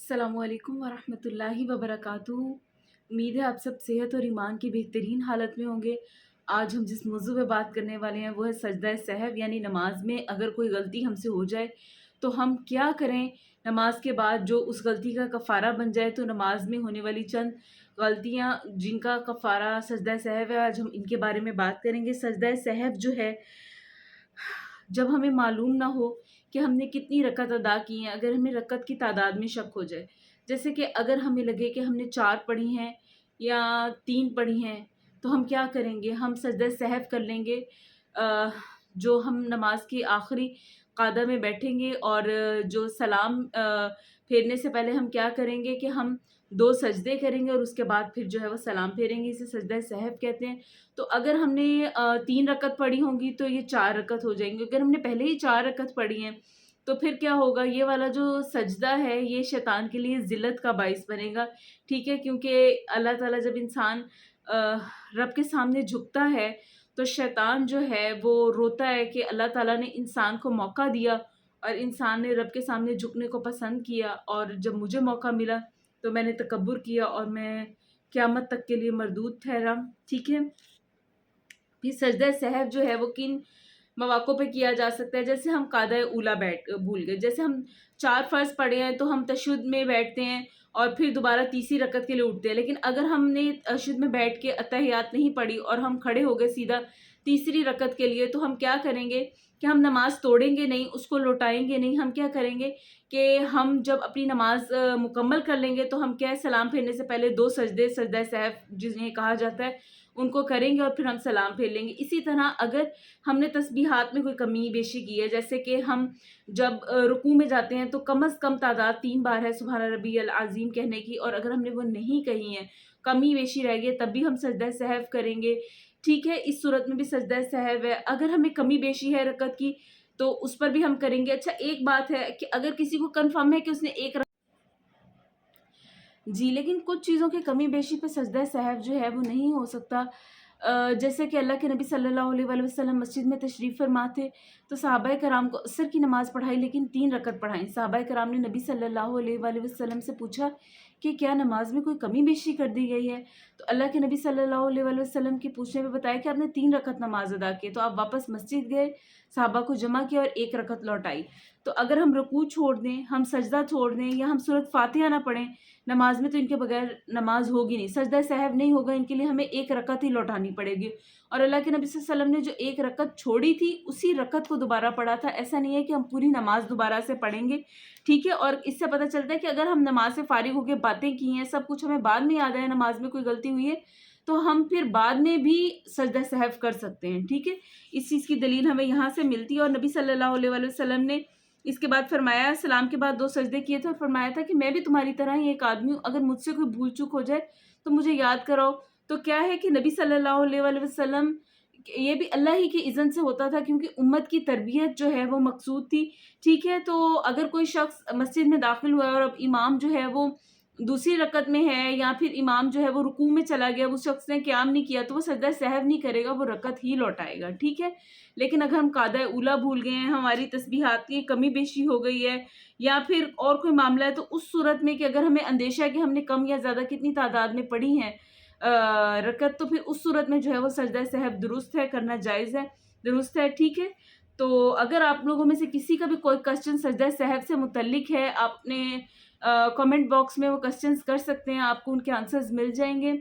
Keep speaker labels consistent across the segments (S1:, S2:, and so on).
S1: अस्सलामु अलैकुम वरहमतुल्लाहि वबरकातुहू। उम्मीद है आप सब सेहत और ईमान की बेहतरीन हालत में होंगे। आज हम जिस मौजू पे बात करने वाले हैं वो है सजदा सहव, यानी नमाज में अगर कोई गलती हमसे हो जाए तो हम क्या करें। नमाज के बाद जो उस गलती का कफ़ारा बन जाए, तो नमाज में होने वाली चंद गलतियाँ जिनका कफ़ारा सजदा सहव है, आज हम इनके बारे में बात करेंगे। सजदा सहव जो है, जब हमें मालूम ना हो कि हमने कितनी रकत अदा की हैं, अगर हमें रकत की तादाद में शक हो जाए, जैसे कि अगर हमें लगे कि हमने 4 पढ़ी हैं या 3 पढ़ी हैं, तो हम क्या करेंगे, हम सजदा सहव कर लेंगे। जो हम नमाज की आखिरी क़ादा में बैठेंगे और जो सलाम फेरने से पहले हम क्या करेंगे कि हम 2 सजदे करेंगे और उसके बाद फिर जो है वो सलाम फेरेंगे। इसे सजदा सहव कहते हैं। तो अगर हमने 3 रकत पढ़ी होंगी तो ये 4 रकत हो जाएंगी। अगर हमने पहले ही 4 रकत पढ़ी हैं तो फिर क्या होगा, ये वाला जो सजदा है ये शैतान के लिए ज़िल्लत का बाइस बनेगा। ठीक है, क्योंकि अल्लाह ताला जब इंसान रब के सामने झुकता है तो शैतान जो है वो रोता है कि अल्लाह ताला ने इंसान को मौका दिया और इंसान ने रब के सामने झुकने को पसंद किया, और जब मुझे मौका मिला तो मैंने तकब्बुर किया और मैं क़यामत तक के लिए मरदूद ठहरा। ठीक है, फिर सजदा सहव जो है वो किन मौक़ों पे किया जा सकता है। जैसे हम क़ादा ऊला बैठ भूल गए, जैसे हम 4 फ़र्ज़ पढ़े हैं तो हम तशहुद में बैठते हैं और फिर दोबारा तीसरी रकत के लिए उठते हैं। लेकिन अगर हमने तशहुद में बैठ के अत्तहियात नहीं पढ़ी और हम खड़े हो गए सीधा तीसरी रकत के लिए, तो हम क्या करेंगे कि हम नमाज तोड़ेंगे नहीं, उसको लौटाएंगे नहीं। हम क्या करेंगे कि हम जब अपनी नमाज मुकम्मल कर लेंगे तो हम क्या है, सलाम फेरने से पहले 2 सजदे सजदा सहव जिन्हें कहा जाता है उनको करेंगे और फिर हम सलाम फेर लेंगे। इसी तरह अगर हमने तस्बीहात में कोई कमी बेशी की है, जैसे कि हम जब रुकू में जाते हैं तो कम से कम तादाद 3 बार है सुबहान रब्बियल अज़ीम कहने की, और अगर हमने वो नहीं कही है, कमी बेशी रह गई, तब भी हम सजदा सहव करेंगे। ठीक है, इस सूरत में भी सजदा सहव है। अगर हमें कमी बेशी है रकत की तो उस पर भी हम करेंगे। अच्छा, एक बात है कि अगर किसी को कन्फर्म है कि उसने एक जी, लेकिन कुछ चीज़ों की कमी बेशी पे सजदा सहव जो है वो नहीं हो सकता। जैसे कि अल्लाह के नबी सल्लल्लाहु अलैहि वसल्लम मस्जिद में तशरीफ़ फरमा थे, तो सहाबाए कराम को असर की नमाज़ पढ़ाई लेकिन 3 रकत पढ़ाई। सहाबाए कराम ने नबी सल्लल्लाहु अलैहि वसल्लम से पूछा कि क्या नमाज में कोई कमी बेशी कर दी गई है? तो अल्लाह के नबी सल्लल्लाहु अलैहि वसल्लम के पूछने पे बताया कि आपने 3 रकत नमाज अदा की। तो आप वापस मस्जिद गए, सहाबा को जमा किया और 1 रकत लौटाई। तो अगर हम रुकू छोड़ दें, हम सजदा छोड़ दें या हम सूरत फातिहा ना पढ़ें नमाज में, तो इनके बगैर नमाज होगी नहीं, सजदा सहव नहीं होगा। इनके लिए हमें 1 रकत ही लौटानी पड़ेगी। और अल्लाह के नबी सल्लल्लाहु अलैहि वसल्लम ने जो 1 रकत छोड़ी थी उसी रकत को दोबारा पढ़ा था। ऐसा नहीं है कि हम पूरी नमाज दोबारा से पढ़ेंगे। ठीक है, और इससे पता चलता है कि अगर हम नमाज से फारिग होकर बातें की हैं, सब कुछ हमें बाद में याद आया, नमाज में कोई गलती हुई है, तो हम फिर बाद में भी सजदा सहव कर सकते हैं। ठीक है, इस चीज़ की दलील हमें यहाँ से मिलती है। और नबी सल्लल्लाहु अलैहि वसल्लम ने इसके बाद फरमाया, सलाम के बाद 2 सजदे किए थे और फरमाया था कि मैं भी तुम्हारी तरह ही एक आदमी हूँ, अगर मुझसे कोई भूल चूक हो जाए तो मुझे याद कराओ। तो क्या है कि नबी सल्लल्लाहु अलैहि वसल्लम ये भी अल्लाह ही की इज़्ज़त से होता था, क्योंकि उम्मत की तरबियत जो है वो मकसूद थी। ठीक है, तो अगर कोई शख्स मस्जिद में दाखिल हुआ है और अब इमाम जो है वो दूसरी रकत में है या फिर इमाम जो है वो रुकू में चला गया, उस शख्स ने क़याम नहीं किया, तो वो सजदा सहव नहीं करेगा, वो रकत ही लौटाएगा। ठीक है, लेकिन अगर हम क़ादा ऊला भूल गए हैं, हमारी तस्बीहात की कमी बेशी हो गई है या फिर और कोई मामला है, तो उस सूरत में कि अगर हमें अंदेशा है कि हमने कम या ज़्यादा कितनी तादाद में पढ़ी हैं रकत, तो फिर उस सूरत में जो है वो सजदा सहव दुरुस्त है, करना जायज़ है, दुरुस्त है। ठीक है, तो अगर आप लोगों में से किसी का भी कोई क्वेश्चन सजदा सहव से मुतल्लिक है, आपने कमेंट बॉक्स में वो क्वेश्चंस कर सकते हैं, आपको उनके आंसर्स मिल जाएंगे।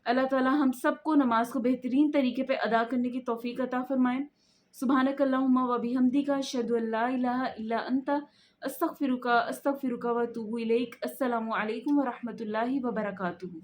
S1: अल्लाह ताला हम सबको नमाज को बेहतरीन तरीके पे अदा करने की तौफीक अता फरमाएं। सुब्हानकल्लाहुम्मा व बिहम्दिका अशहदु अल्ला इलाहा इल्ला अंता अस्तगफिरुका व अतूबु इलैक। अस्सलामु अलैकुम व रहमतुल्लाहि व बरकातुहू।